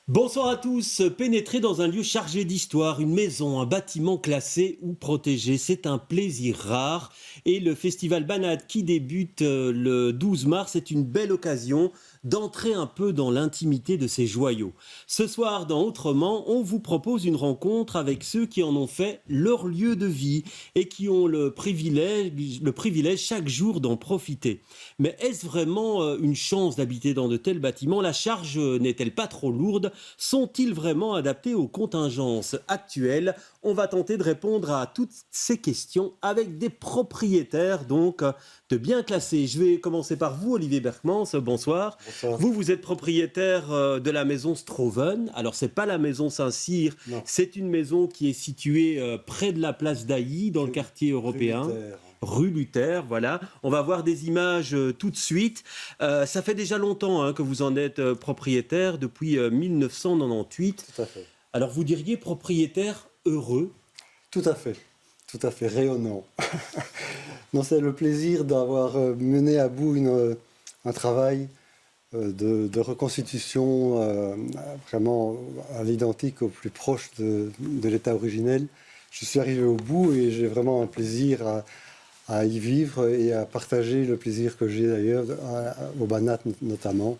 Bonsoir à tous. Pénétrer dans un lieu chargé d'histoire, une maison, un bâtiment classé ou protégé, c'est un plaisir rare. Et le festival Banat qui débute le 12 mars est une belle occasion d'entrer un peu dans l'intimité de ces joyaux. Ce soir, dans Autrement, on vous propose une rencontre avec ceux qui en ont fait leur lieu de vie et qui ont le privilège chaque jour d'en profiter. Mais est-ce vraiment une chance d'habiter dans de tels bâtiments? La charge n'est-elle pas trop lourde? Sont-ils vraiment adaptés aux contingences actuelles? On va tenter de répondre à toutes ces questions avec des propriétaires donc de bien classés. Je vais commencer par vous, Olivier Berkmans. Bonsoir. Bonsoir. Vous êtes propriétaire de la maison Stroven. Alors, c'est pas la maison Saint-Cyr, Non. c'est une maison qui est située près de la place d'Ailly, dans le quartier européen. Rue Luther, voilà. On va voir des images tout de suite. Ça fait déjà longtemps que vous en êtes propriétaire, depuis 1998. Tout à fait. Alors, vous diriez propriétaire heureux? Tout à fait rayonnant. Non, c'est le plaisir d'avoir mené à bout un travail de reconstitution vraiment à l'identique, au plus proche de l'état originel. Je suis arrivé au bout et j'ai vraiment un plaisir à y vivre et à partager le plaisir que j'ai d'ailleurs au Banat notamment.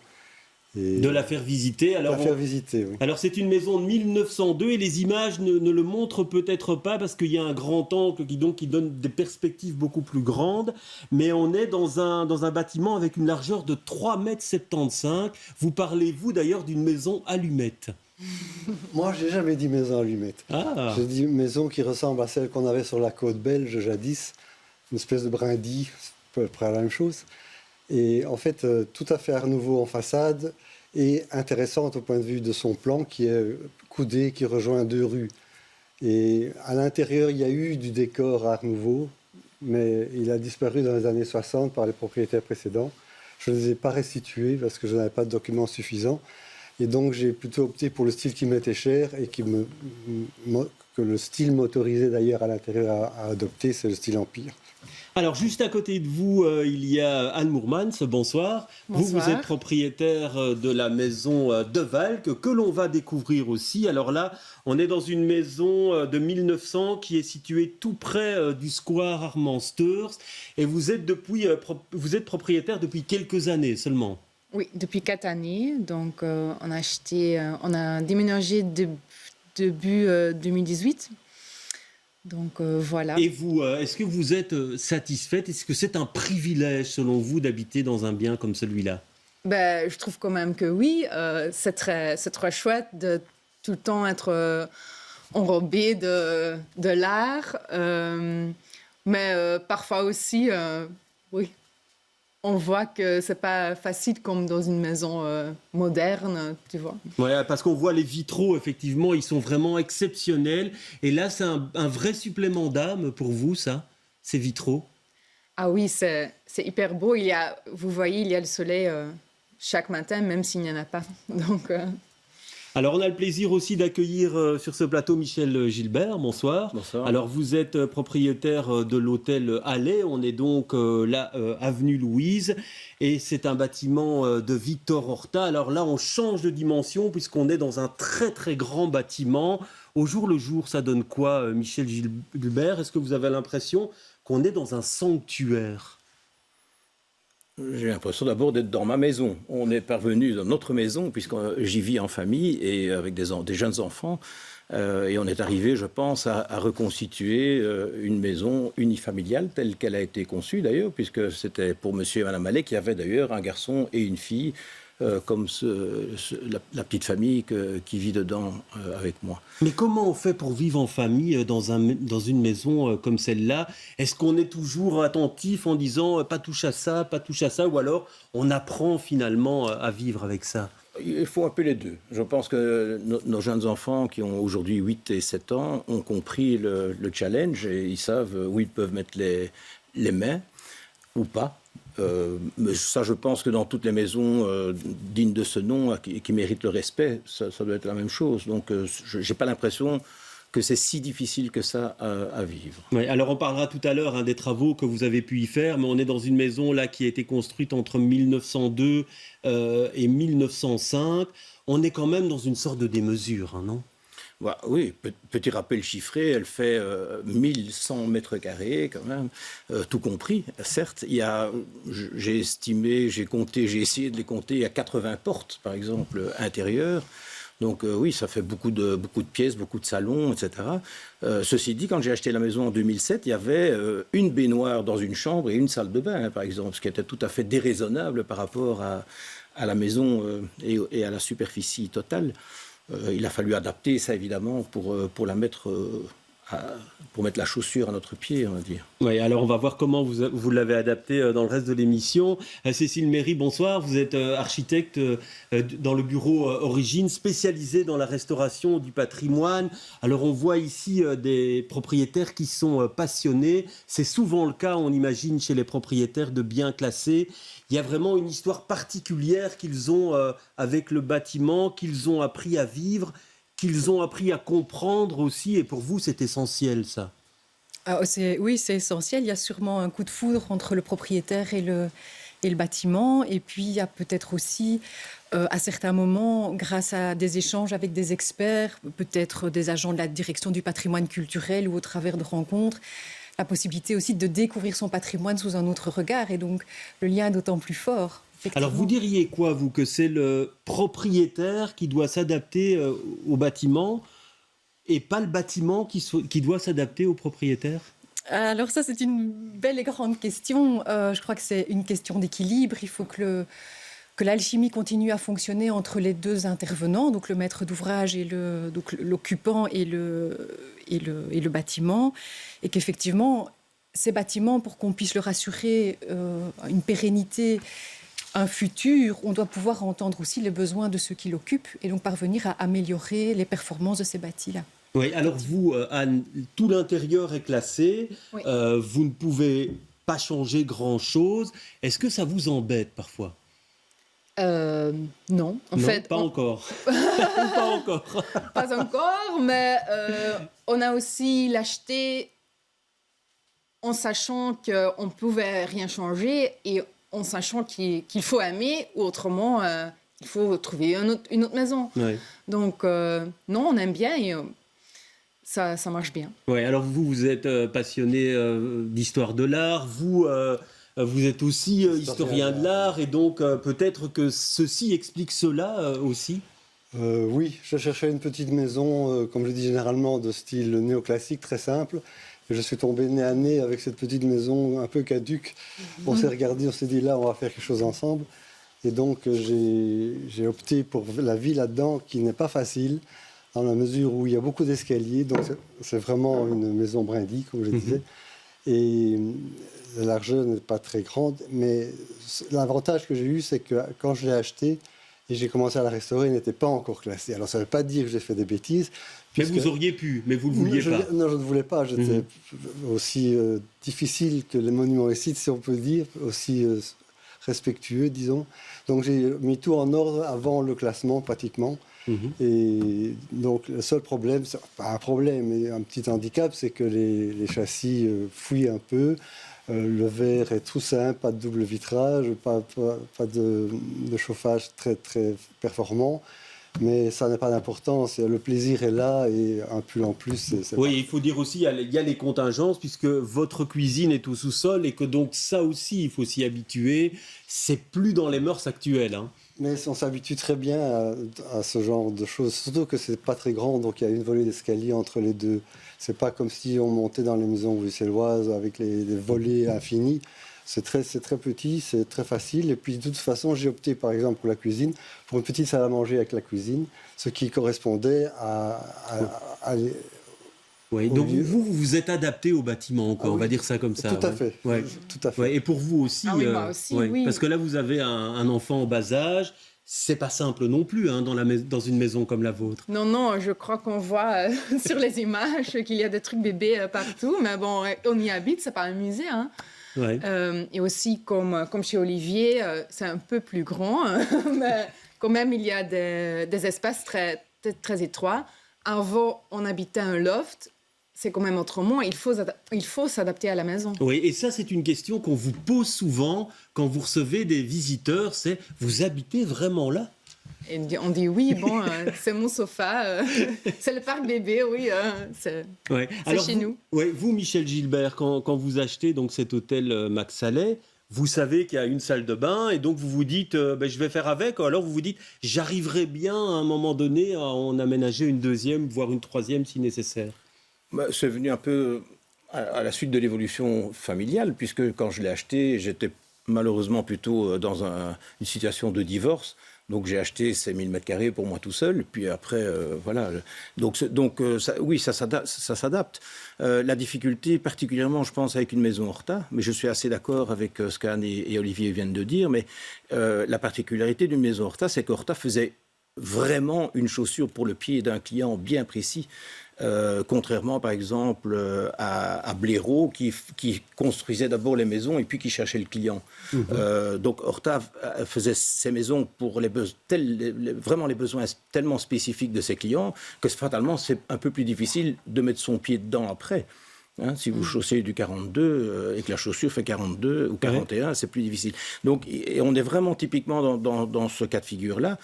Et de la faire visiter. Alors, oui. Alors c'est une maison de 1902 et les images ne le montrent peut-être pas parce qu'il y a un grand angle qui donne des perspectives beaucoup plus grandes. Mais on est dans un bâtiment avec une largeur de 3,75 m. Vous parlez, vous d'ailleurs, d'une maison allumette. Moi, j'ai jamais dit maison allumette. Ah. J'ai dit maison qui ressemble à celle qu'on avait sur la côte belge jadis, une espèce de brindille, à peu près la même chose. Et en fait, tout à fait art nouveau en façade et intéressante au point de vue de son plan qui est coudé, qui rejoint deux rues. Et à l'intérieur, il y a eu du décor art nouveau, mais il a disparu dans les années 60 par les propriétaires précédents. Je ne les ai pas restitués parce que je n'avais pas de documents suffisants. Et donc, j'ai plutôt opté pour le style qui m'était cher et que le style motorisé d'ailleurs à l'intérieur à adopter, c'est le style Empire. Alors, juste à côté de vous, il y a Anne Moermans. Bonsoir. Bonsoir. Vous êtes propriétaire de la maison de Valk, que l'on va découvrir aussi. Alors là, on est dans une maison de 1900 qui est située tout près du square Armand Steurs. Et vous êtes propriétaire depuis quelques années seulement. Oui, depuis 4 années. Donc, on a déménagé début 2018. Donc voilà. Et vous, est-ce que vous êtes satisfaite? Est-ce que c'est un privilège, selon vous, d'habiter dans un bien comme celui-là? Je trouve quand même que oui. C'est très chouette de tout le temps être enrobé de l'art. Mais parfois aussi, oui, on voit que c'est pas facile comme dans une maison moderne, tu vois. Ouais, parce qu'on voit les vitraux, effectivement, ils sont vraiment exceptionnels. Et là, c'est un vrai supplément d'âme pour vous, ça, ces vitraux? Ah oui, c'est hyper beau. Vous voyez, il y a le soleil chaque matin, même s'il n'y en a pas. Donc, Alors, on a le plaisir aussi d'accueillir sur ce plateau Michel Gilbert. Bonsoir. Bonsoir. Alors, vous êtes propriétaire de l'hôtel Allais. On est donc là, avenue Louise. Et c'est un bâtiment de Victor Horta. Alors là, on change de dimension puisqu'on est dans un très, très grand bâtiment. Au jour le jour, ça donne quoi, Michel Gilbert? Est-ce que vous avez l'impression qu'on est dans un sanctuaire? J'ai l'impression d'abord d'être dans ma maison. On est parvenu dans notre maison, puisque j'y vis en famille et avec des jeunes enfants. Et on est arrivé, je pense, à reconstituer une maison unifamiliale telle qu'elle a été conçue d'ailleurs, puisque c'était pour monsieur et madame Allais qui avaient d'ailleurs un garçon et une fille, comme la petite famille qui vit dedans avec moi. Mais comment on fait pour vivre en famille dans une maison comme celle-là? Est-ce qu'on est toujours attentif en disant pas touche à ça, ou alors on apprend finalement à vivre avec ça? Il faut un peu les deux. Je pense que nos jeunes enfants qui ont aujourd'hui 8 et 7 ans ont compris le challenge et ils savent où ils peuvent mettre les mains ou pas. Mais ça, je pense que dans toutes les maisons dignes de ce nom, qui méritent le respect, ça doit être la même chose. Donc, je n'ai pas l'impression que c'est si difficile que ça à vivre. Oui, alors on parlera tout à l'heure des travaux que vous avez pu y faire, mais on est dans une maison là qui a été construite entre 1902 et 1905. On est quand même dans une sorte de démesure, non? Bah, oui, petit rappel chiffré, elle fait 1100 mètres carrés quand même, tout compris, certes. J'ai estimé, j'ai compté, j'ai essayé de les compter, il y a 80 portes, par exemple, intérieures. Donc oui, ça fait beaucoup de pièces, beaucoup de salons, etc. Ceci dit, quand j'ai acheté la maison en 2007, il y avait une baignoire dans une chambre et une salle de bain, par exemple, ce qui était tout à fait déraisonnable par rapport à la maison et à la superficie totale. Il a fallu adapter ça, évidemment, pour mettre la chaussure à notre pied, on va dire. Oui, alors on va voir comment vous l'avez adapté dans le reste de l'émission. Cécile Méry, bonsoir. Vous êtes architecte dans le bureau Origine, spécialisé dans la restauration du patrimoine. Alors on voit ici des propriétaires qui sont passionnés. C'est souvent le cas, on imagine, chez les propriétaires de biens classés. Il y a vraiment une histoire particulière qu'ils ont avec le bâtiment, qu'ils ont appris à vivre, qu'ils ont appris à comprendre aussi. Et pour vous, c'est essentiel, ça? Oui, c'est essentiel. Il y a sûrement un coup de foudre entre le propriétaire et le bâtiment. Et puis, il y a peut-être aussi, à certains moments, grâce à des échanges avec des experts, peut-être des agents de la direction du patrimoine culturel ou au travers de rencontres, la possibilité aussi de découvrir son patrimoine sous un autre regard. Et donc, le lien est d'autant plus fort. Alors, vous diriez quoi, vous, que c'est le propriétaire qui doit s'adapter au bâtiment et pas le bâtiment qui doit s'adapter au propriétaire? Alors ça, c'est une belle et grande question. Je crois que c'est une question d'équilibre. Il faut que l'alchimie continue à fonctionner entre les deux intervenants, donc le maître d'ouvrage et l'occupant et le bâtiment, et qu'effectivement, ces bâtiments, pour qu'on puisse leur assurer une pérennité, un futur, on doit pouvoir entendre aussi les besoins de ceux qui l'occupent et donc parvenir à améliorer les performances de ces bâtis-là. Oui, alors vous, Anne, tout l'intérieur est classé, Oui. Vous ne pouvez pas changer grand-chose. Est-ce que ça vous embête parfois? Non, en Non, fait, pas encore. Pas encore. pas encore, mais on a aussi l'acheté en sachant qu'on ne pouvait rien changer et en sachant qu'il faut aimer, ou autrement, il faut trouver une autre maison. Ouais. Donc, non, on aime bien et ça marche bien. Ouais, alors vous êtes passionné d'histoire de l'art, vous êtes aussi historien de l'art, et donc peut-être que ceci explique cela aussi? Oui, je cherchais une petite maison, comme je dis généralement, de style néoclassique, très simple. Et je suis tombé nez à nez avec cette petite maison un peu caduque. On s'est regardé, on s'est dit là, on va faire quelque chose ensemble. Et donc j'ai opté pour la vie là-dedans, qui n'est pas facile, dans la mesure où il y a beaucoup d'escaliers. Donc c'est vraiment une maison brindille, comme je disais. Et la largeur n'est pas très grande. Mais l'avantage que j'ai eu, c'est que quand je l'ai acheté et j'ai commencé à la restaurer, elle n'était pas encore classée. Alors ça ne veut pas dire que j'ai fait des bêtises. Mais vous auriez pu, mais vous ne le vouliez pas. Non, je ne voulais pas. J'étais aussi difficile que les monuments et sites, si on peut dire, aussi respectueux, disons. Donc j'ai mis tout en ordre avant le classement, pratiquement. Et donc le seul problème, pas un problème, mais un petit handicap, c'est que les châssis fouillent un peu. Le verre est tout simple, pas de double vitrage, pas de chauffage très, très performant. Mais ça n'a pas d'importance, le plaisir est là et un pull en plus. Oui, il faut dire aussi, il y a les contingences, puisque votre cuisine est au sous-sol et que donc ça aussi, il faut s'y habituer. C'est plus dans les mœurs actuelles. Hein. Mais on s'habitue très bien à ce genre de choses, surtout que c'est pas très grand, donc il y a une volée d'escalier entre les deux. C'est pas comme si on montait dans les maisons bruxelloises avec des volets infinis. C'est très petit, c'est très facile. Et puis, de toute façon, j'ai opté, par exemple, pour la cuisine, pour une petite salle à manger avec la cuisine, ce qui correspondait à oui, donc vous êtes adapté au bâtiment, encore, on va dire ça comme ça. Tout à fait. Ouais. Tout à fait. Ouais, et pour vous aussi, oui, moi aussi, oui. Parce que là, vous avez un enfant en bas âge. C'est pas simple non plus dans une maison comme la vôtre. Non, je crois qu'on voit sur les images qu'il y a des trucs bébés partout. Mais bon, on y habite, c'est pas un musée, hein. Ouais. Et aussi, comme chez Olivier, c'est un peu plus grand, mais quand même, il y a des espaces très, très, très étroits. avant, on habitait un loft. C'est quand même autrement. Il faut s'adapter à la maison. Oui, et ça, c'est une question qu'on vous pose souvent quand vous recevez des visiteurs. C'est, vous habitez vraiment là ? Et on dit oui, bon, c'est mon sofa, c'est le parc bébé, oui, c'est chez nous. Ouais, vous, Michel Gilbert, quand vous achetez donc cet hôtel Max Sallet, vous savez qu'il y a une salle de bain et donc vous vous dites je vais faire avec, ou alors vous vous dites j'arriverai bien à un moment donné à en aménager une deuxième, voire une troisième si nécessaire. C'est venu un peu à la suite de l'évolution familiale, puisque quand je l'ai acheté, j'étais malheureusement plutôt dans une situation de divorce. Donc j'ai acheté ces 1000 mètres carrés pour moi tout seul. Puis après, voilà. Donc oui, ça s'adapte. La difficulté, particulièrement, je pense, avec une maison Horta, mais je suis assez d'accord avec ce qu'Anne et Olivier viennent de dire, mais la particularité d'une maison Horta, c'est qu'Horta faisait vraiment une chaussure pour le pied d'un client bien précis. Contrairement par exemple à Blaireau qui construisait d'abord les maisons et puis qui cherchait le client. Donc Horta faisait ses maisons pour vraiment les besoins tellement spécifiques de ses clients que fatalement c'est un peu plus difficile de mettre son pied dedans après. Si vous chaussez du 42 et que la chaussure fait 42 ou 41, c'est plus difficile. Donc et on est vraiment typiquement dans ce cas de figure-là.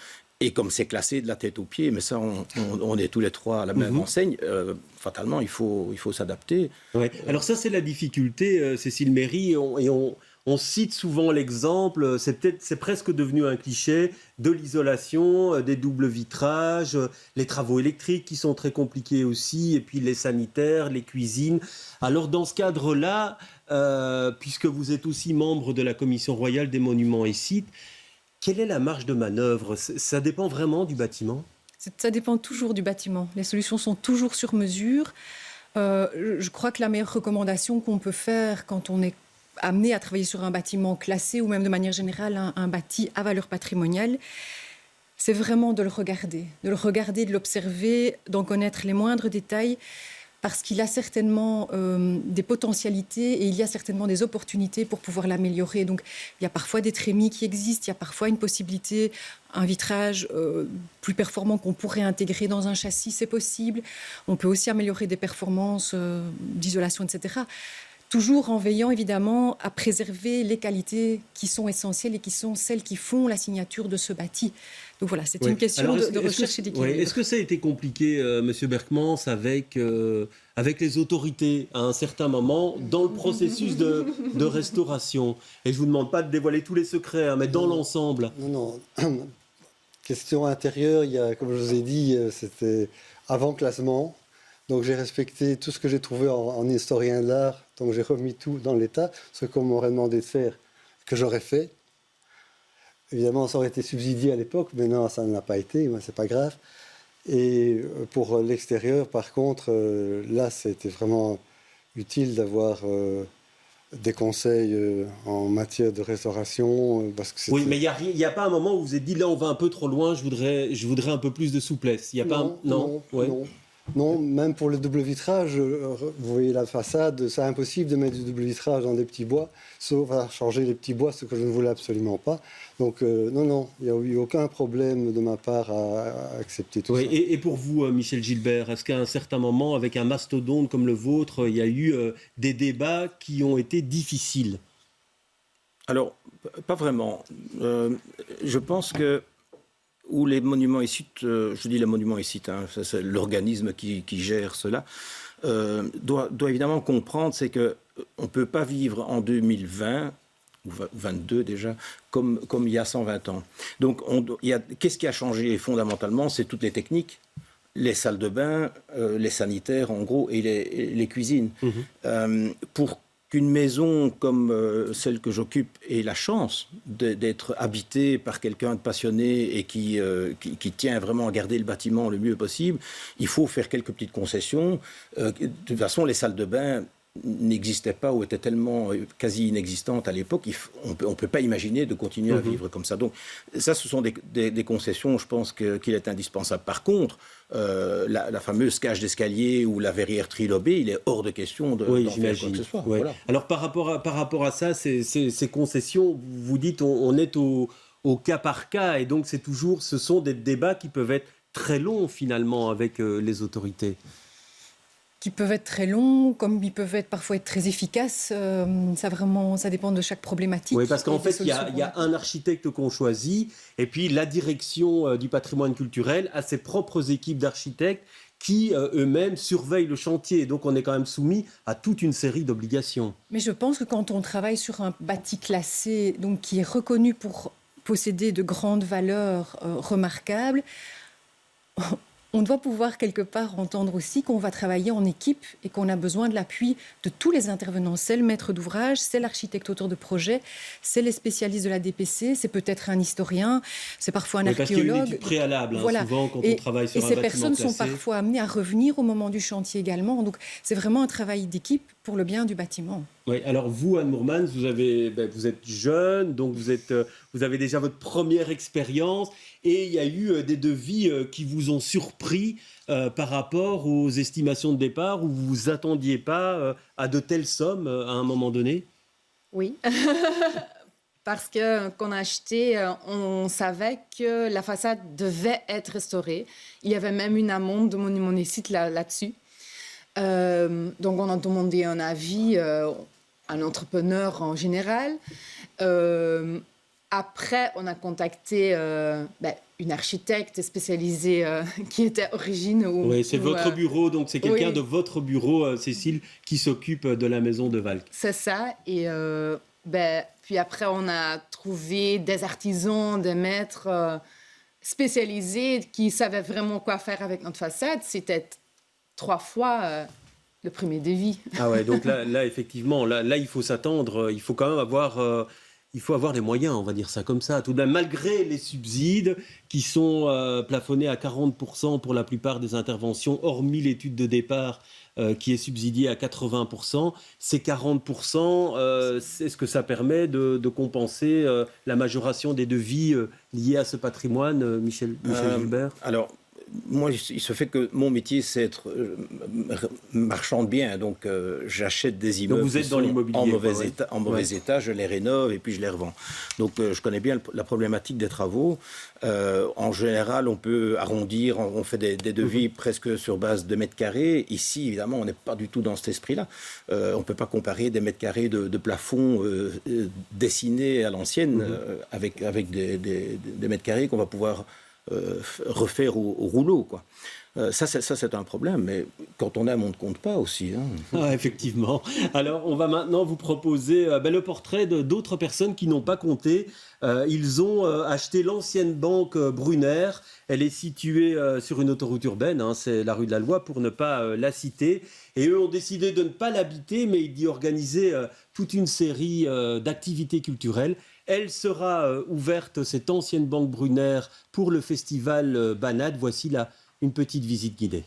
Et comme c'est classé de la tête aux pieds, mais ça, on est tous les trois à la même enseigne, fatalement, il faut s'adapter. Ouais. Alors ça, c'est la difficulté, Cécile Méry, et on cite souvent l'exemple, c'est presque devenu un cliché, de l'isolation, des doubles vitrages, les travaux électriques qui sont très compliqués aussi, et puis les sanitaires, les cuisines. Alors dans ce cadre-là, puisque vous êtes aussi membre de la Commission royale des monuments et sites, quelle est la marge de manœuvre ? Ça dépend vraiment du bâtiment ? Ça dépend toujours du bâtiment. Les solutions sont toujours sur mesure. Je crois que la meilleure recommandation qu'on peut faire quand on est amené à travailler sur un bâtiment classé ou même de manière générale un bâti à valeur patrimoniale, c'est vraiment de le regarder, de l'observer, d'en connaître les moindres détails, parce qu'il a certainement des potentialités et il y a certainement des opportunités pour pouvoir l'améliorer. Donc, il y a parfois des trémies qui existent, il y a parfois une possibilité, un vitrage plus performant qu'on pourrait intégrer dans un châssis, c'est possible. On peut aussi améliorer des performances d'isolation, etc. Toujours en veillant évidemment à préserver les qualités qui sont essentielles et qui sont celles qui font la signature de ce bâti. Donc voilà, c'est une question de recherche et d'équilibre. Est-ce que ça a été compliqué, Monsieur Berckmans, avec les autorités à un certain moment dans le processus de restauration ? Et je ne vous demande pas de dévoiler tous les secrets, mais dans l'ensemble. Non. Question intérieure, comme je vous ai dit, c'était avant classement. Donc j'ai respecté tout ce que j'ai trouvé en historien de l'art. Donc j'ai remis tout dans l'état, ce qu'on m'aurait demandé de faire, que j'aurais fait. Évidemment, ça aurait été subsidié à l'époque, mais non, ça ne l'a pas été, mais c'est pas grave. Et pour l'extérieur, par contre, là, c'était vraiment utile d'avoir des conseils en matière de restauration. Parce que oui, mais il n'y a pas un moment où vous vous êtes dit, là, on va un peu trop loin, je voudrais un peu plus de souplesse. Il y a non. Non, même pour le double vitrage, vous voyez la façade, c'est impossible de mettre du double vitrage dans des petits bois, sauf à changer les petits bois, ce que je ne voulais absolument pas. Donc non, il n'y a eu aucun problème de ma part à accepter tout ça. Et pour vous, Michel Gilbert, est-ce qu'à un certain moment, avec un mastodonte comme le vôtre, il y a eu des débats qui ont été difficiles ? Alors, pas vraiment. Je pense que où les monuments et sites, je dis les monuments et sites, c'est l'organisme qui gère cela, doit évidemment comprendre, c'est qu'on ne peut pas vivre en 2020, ou 22 déjà, comme il y a 120 ans. Donc, qu'est-ce qui a changé fondamentalement ? C'est toutes les techniques, les salles de bain, les sanitaires en gros, et les cuisines. Pour qu'une maison comme celle que j'occupe ait la chance d'être habitée par quelqu'un de passionné et qui tient vraiment à garder le bâtiment le mieux possible, il faut faire quelques petites concessions. De toute façon, les salles de bain n'existaient pas ou étaient tellement quasi inexistantes à l'époque, on ne peut pas imaginer de continuer à vivre comme ça. Donc ça, ce sont des concessions, je pense qu'il est indispensable. Par contre, la fameuse cage d'escalier ou la verrière trilobée, il est hors de question d'en faire quoi que ce soit. Oui. Voilà. Alors par rapport à ça, ces concessions, vous dites on est au cas par cas, et donc ce sont des débats qui peuvent être très longs finalement avec les autorités. Qui peuvent être très longs, comme ils peuvent parfois être très efficaces. Ça dépend de chaque problématique. Oui, parce qu'en fait, il y a un architecte qu'on choisit, et puis la direction du patrimoine culturel a ses propres équipes d'architectes qui eux-mêmes surveillent le chantier. Donc on est quand même soumis à toute une série d'obligations. Mais je pense que quand on travaille sur un bâti classé, donc qui est reconnu pour posséder de grandes valeurs remarquables, on doit pouvoir quelque part entendre aussi qu'on va travailler en équipe et qu'on a besoin de l'appui de tous les intervenants. C'est le maître d'ouvrage, c'est l'architecte auteur de projet, c'est les spécialistes de la DPC, c'est peut-être un historien, c'est parfois un archéologue. Parce qu'il y a une étude préalable, voilà. Souvent quand on travaille sur un bâtiment classé. Et ces personnes sont parfois amenées à revenir au moment du chantier également. Donc c'est vraiment un travail d'équipe pour le bien du bâtiment. Oui, alors vous, Anne Moermans, vous êtes jeune, donc vous avez déjà votre première expérience, et il y a eu des devis qui vous ont surpris par rapport aux estimations de départ, où vous ne vous attendiez pas à de telles sommes à un moment donné? Oui, parce que quand on a acheté, on savait que la façade devait être restaurée. Il y avait même une amende de Monument des Sites là-dessus. Donc on a demandé un avis à un entrepreneur en général. Après, on a contacté une architecte spécialisée qui était Origine. Oui, c'est votre bureau, donc c'est quelqu'un de votre bureau, Cécile, qui s'occupe de la maison de Valk. C'est ça. Et puis après, on a trouvé des artisans, des maîtres spécialisés qui savaient vraiment quoi faire avec notre façade. C'était 3 fois le premier devis. Ah ouais, donc là effectivement, là il faut s'attendre, il faut quand même avoir les moyens, on va dire ça comme ça. Tout de même, malgré les subsides qui sont plafonnés à 40% pour la plupart des interventions, hormis l'étude de départ qui est subsidiée à 80%, ces 40%, est-ce que ça permet de compenser la majoration des devis liés à ce patrimoine, Michel Gilbert? Alors, moi, il se fait que mon métier, c'est être marchand de biens. Donc, j'achète des immeubles donc vous êtes dans l'immobilier, en mauvais état, je les rénove et puis je les revends. Donc, je connais bien la problématique des travaux. En général, on peut arrondir, on fait des devis presque sur base de mètres carrés. Ici, évidemment, on n'est pas du tout dans cet esprit-là. On ne peut pas comparer des mètres carrés de plafond dessinés à l'ancienne avec des mètres carrés qu'on va pouvoir refaire au rouleau, quoi. Ça, c'est un problème, mais quand on aime, on ne compte pas aussi. Hein. Ah, effectivement. Alors, on va maintenant vous proposer le portrait d'autres personnes qui n'ont pas compté. Ils ont acheté l'ancienne banque Brunner. Elle est située sur une autoroute urbaine, c'est la rue de la Loi, pour ne pas la citer. Et eux ont décidé de ne pas l'habiter, mais d'y organiser toute une série d'activités culturelles. Elle sera ouverte, cette ancienne banque Brunner, pour le festival Banade. Voici une petite visite guidée.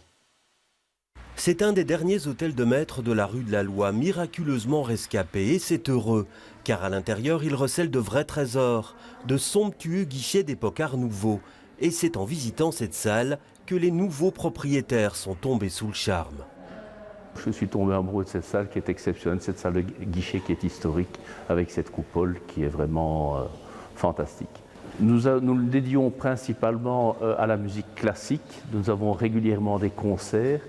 C'est un des derniers hôtels de maître de la rue de la Loi, miraculeusement rescapé. Et c'est heureux, car à l'intérieur, il recèle de vrais trésors, de somptueux guichets d'époque Art Nouveau. Et c'est en visitant cette salle que les nouveaux propriétaires sont tombés sous le charme. Je suis tombé amoureux de cette salle qui est exceptionnelle, cette salle de guichet qui est historique, avec cette coupole qui est vraiment fantastique. Nous le dédions principalement à la musique classique. Nous avons régulièrement des concerts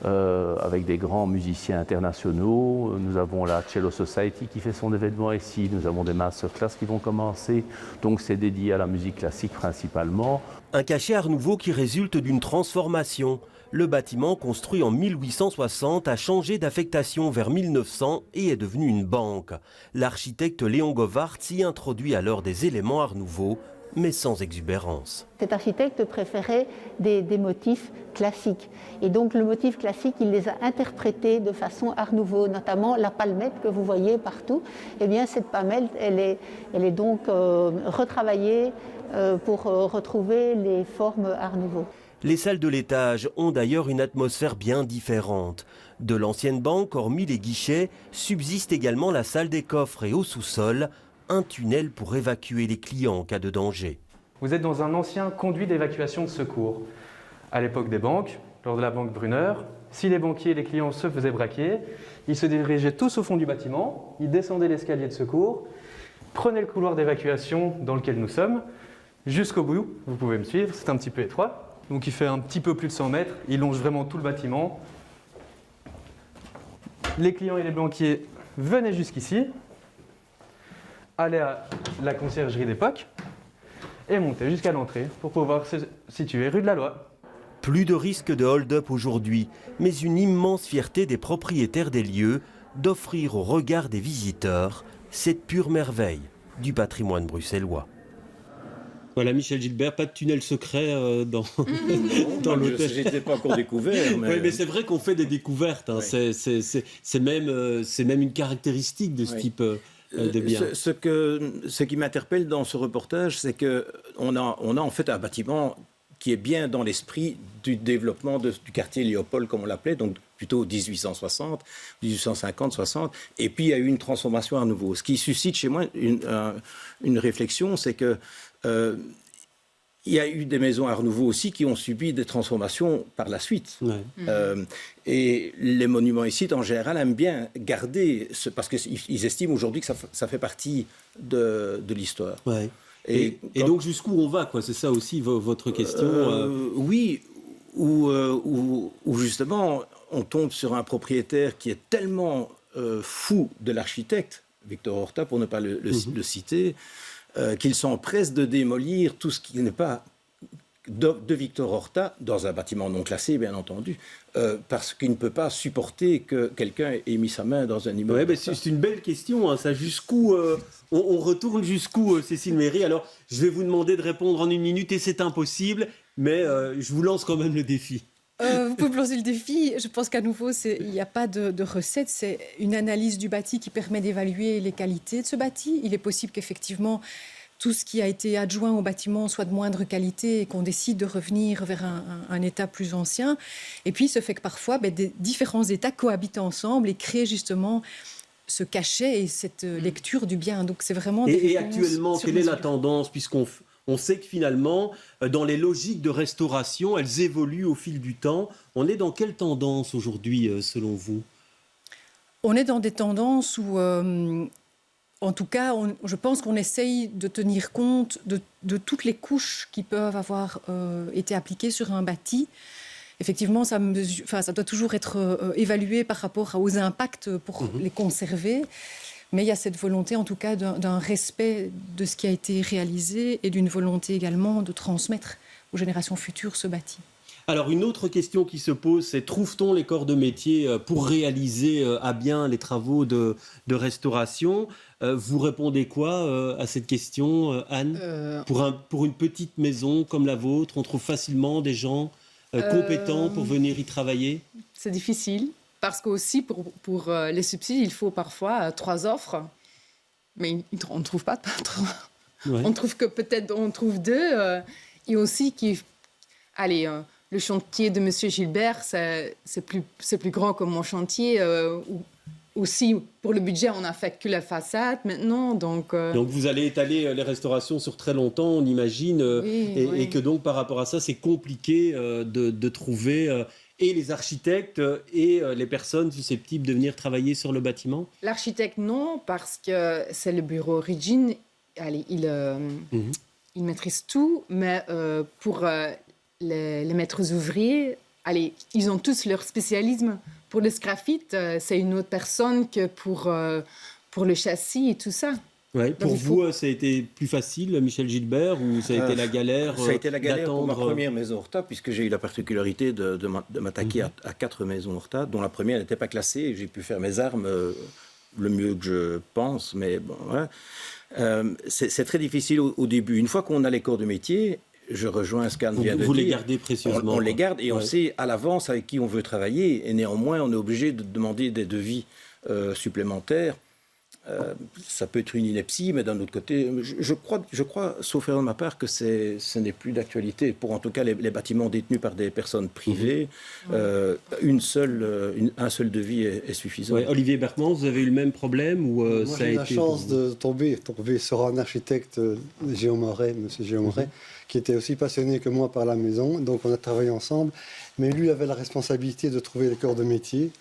avec des grands musiciens internationaux. Nous avons la Cello Society qui fait son événement ici. Nous avons des masterclass qui vont commencer. Donc c'est dédié à la musique classique principalement. Un cachet Art Nouveau qui résulte d'une transformation. Le bâtiment, construit en 1860, a changé d'affectation vers 1900 et est devenu une banque. L'architecte Léon Govart y introduit alors des éléments Art Nouveau, mais sans exubérance. Cet architecte préférait des motifs classiques. Et donc le motif classique, il les a interprétés de façon Art Nouveau, notamment la palmette que vous voyez partout. Eh bien, cette palmette, elle est donc retravaillée pour retrouver les formes Art Nouveau. Les salles de l'étage ont d'ailleurs une atmosphère bien différente. De l'ancienne banque, hormis les guichets, subsiste également la salle des coffres et au sous-sol, un tunnel pour évacuer les clients en cas de danger. Vous êtes dans un ancien conduit d'évacuation de secours. À l'époque des banques, lors de la banque Brunner, si les banquiers et les clients se faisaient braquer, ils se dirigeaient tous au fond du bâtiment, ils descendaient l'escalier de secours, prenaient le couloir d'évacuation dans lequel nous sommes, jusqu'au bout, vous pouvez me suivre, c'est un petit peu étroit. donc il fait un petit peu plus de 100 mètres, il longe vraiment tout le bâtiment. Les clients et les banquiers venaient jusqu'ici, allaient à la conciergerie d'époque et montaient jusqu'à l'entrée pour pouvoir se situer rue de la Loi. Plus de risque de hold-up aujourd'hui, mais une immense fierté des propriétaires des lieux d'offrir au regard des visiteurs cette pure merveille du patrimoine bruxellois. Voilà, Michel Gilbert, pas de tunnel secret dans l'hôtel. Je n'étais pas encore découvert. Mais... Oui, mais c'est vrai qu'on fait des découvertes. Hein. Oui. C'est même une caractéristique de ce type de bien. Ce qui m'interpelle dans ce reportage, c'est qu'on a en fait un bâtiment qui est bien dans l'esprit du développement du quartier Léopold, comme on l'appelait, donc plutôt 1860, 1850, 60. Et puis, il y a eu une transformation à nouveau. Ce qui suscite chez moi une réflexion, c'est que il y a eu des maisons Art Nouveau aussi qui ont subi des transformations par la suite. Ouais. Et les monuments ici, en général, aiment bien garder, parce qu'ils estiment aujourd'hui que ça fait partie de l'histoire. Ouais. Et donc, jusqu'où on va, quoi? C'est ça aussi votre question Oui, où justement, on tombe sur un propriétaire qui est tellement fou de l'architecte, Victor Horta, pour ne pas le citer, qu'il s'empresse de démolir tout ce qui n'est pas de Victor Horta, dans un bâtiment non classé, bien entendu, parce qu'il ne peut pas supporter que quelqu'un ait mis sa main dans un immeuble. Ouais, c'est une belle question, hein, ça. Jusqu'où on retourne jusqu'où, Cécile Méry? Alors, je vais vous demander de répondre en 1 minute, et c'est impossible, mais je vous lance quand même le défi. Vous pouvez me lancer le défi. Je pense qu'à nouveau, il n'y a pas de recette. C'est une analyse du bâti qui permet d'évaluer les qualités de ce bâti. Il est possible qu'effectivement, tout ce qui a été adjoint au bâtiment soit de moindre qualité et qu'on décide de revenir vers un état plus ancien. Et puis, il se fait que parfois, des différents états cohabitent ensemble et créent justement ce cachet et cette lecture du bien. Donc, c'est vraiment... Et actuellement, quelle est la tendance, puisqu'on sait que finalement, dans les logiques de restauration, elles évoluent au fil du temps. On est dans quelle tendance aujourd'hui, selon vous? On est dans des tendances où... En tout cas, je pense qu'on essaye de tenir compte de toutes les couches qui peuvent avoir été appliquées sur un bâti. Effectivement, ça doit toujours être évalué par rapport aux impacts pour les conserver. Mais il y a cette volonté, en tout cas, d'un respect de ce qui a été réalisé et d'une volonté également de transmettre aux générations futures ce bâti. Alors, une autre question qui se pose, c'est trouve-t-on les corps de métier pour réaliser à bien les travaux de restauration? Vous répondez quoi à cette question, Anne? Pour une petite maison comme la vôtre, on trouve facilement des gens compétents pour venir y travailler? C'est difficile, parce qu'aussi, pour les subsides, il faut parfois 3 offres. Mais on ne trouve pas 3. Ouais. On trouve que peut-être on trouve 2. Et aussi, le chantier de M. Gilbert, c'est plus grand que mon chantier. Aussi, pour le budget, on n'a fait que la façade maintenant. Donc vous allez étaler les restaurations sur très longtemps, on imagine, et que donc par rapport à ça, c'est compliqué de trouver et les architectes et les personnes susceptibles de venir travailler sur le bâtiment? L'architecte, non, parce que c'est le bureau Origine. Il maîtrise tout, mais pour... Les maîtres ouvriers, ils ont tous leur spécialisme. Pour le sgraffite, c'est une autre personne que pour le châssis et tout ça. Ouais, pour vous, ça a été plus facile, Michel Gilbert, ou ça a été la galère? Ça a été la galère pour ma première maison Horta, puisque j'ai eu la particularité de m'attaquer à 4 maisons Horta, dont la première n'était pas classée, et j'ai pu faire mes armes le mieux que je pense, mais bon, voilà. C'est très difficile au début. Une fois qu'on a les corps de métier, je rejoins ce qu'Anne vient de dire. Vous les gardez précieusement. On les garde et on sait à l'avance avec qui on veut travailler. Et néanmoins, on est obligé de demander des devis supplémentaires. Ça peut être une ineptie, mais d'un autre côté, je crois, sauf erreur de ma part, que ce n'est plus d'actualité. Pour en tout cas les bâtiments détenus par des personnes privées, un seul devis est suffisant. Ouais, Olivier Berkman, vous avez eu le même problème ou Moi, ça a j'ai eu la été chance de tomber sur un architecte, Géo Moret, monsieur Géo Moret, qui était aussi passionné que moi par la maison. Donc on a travaillé ensemble. Mais lui avait la responsabilité de trouver les corps de métier.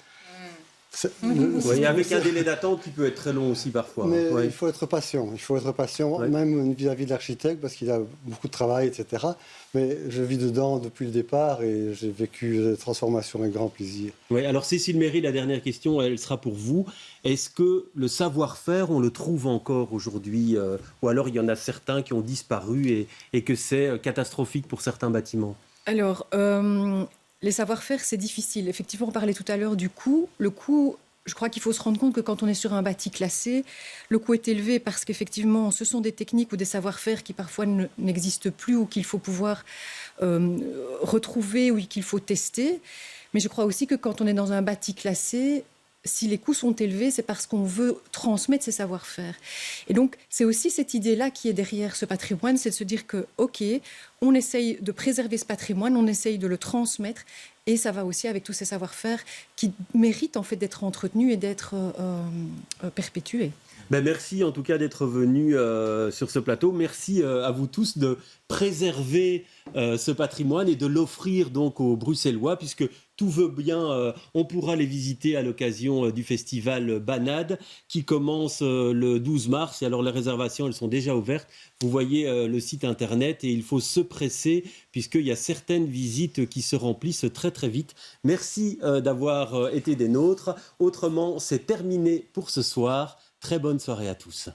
Oui, avec un délai d'attente qui peut être très long aussi parfois. Mais Ouais. il faut être patient. Il faut être patient, Ouais. même vis-à-vis de l'architecte, parce qu'il a beaucoup de travail, etc. Mais je vis dedans depuis le départ et j'ai vécu des transformations avec grand plaisir. Oui, alors Cécile Méry, la dernière question, elle sera pour vous. Est-ce que le savoir-faire, on le trouve encore aujourd'hui ou alors il y en a certains qui ont disparu et que c'est catastrophique pour certains bâtiments? Alors, les savoir-faire, c'est difficile. Effectivement, on parlait tout à l'heure du coût. Le coût, je crois qu'il faut se rendre compte que quand on est sur un bâti classé, le coût est élevé parce qu'effectivement, ce sont des techniques ou des savoir-faire qui parfois n'existent plus ou qu'il faut pouvoir retrouver ou qu'il faut tester. Mais je crois aussi que quand on est dans un bâti classé, si les coûts sont élevés, c'est parce qu'on veut transmettre ces savoir-faire. Et donc, c'est aussi cette idée-là qui est derrière ce patrimoine, c'est de se dire que, OK, on essaye de préserver ce patrimoine, on essaye de le transmettre, et ça va aussi avec tous ces savoir-faire qui méritent en fait d'être entretenus et d'être perpétués. Ben merci en tout cas d'être venu sur ce plateau. Merci à vous tous de préserver ce patrimoine et de l'offrir donc aux Bruxellois, puisque tout veut bien, on pourra les visiter à l'occasion du festival Banade qui commence le 12 mars. Et alors les réservations, elles sont déjà ouvertes. Vous voyez le site internet et il faut se presser puisqu'il y a certaines visites qui se remplissent très très vite. Merci d'avoir été des nôtres. Autrement, c'est terminé pour ce soir. Très bonne soirée à tous.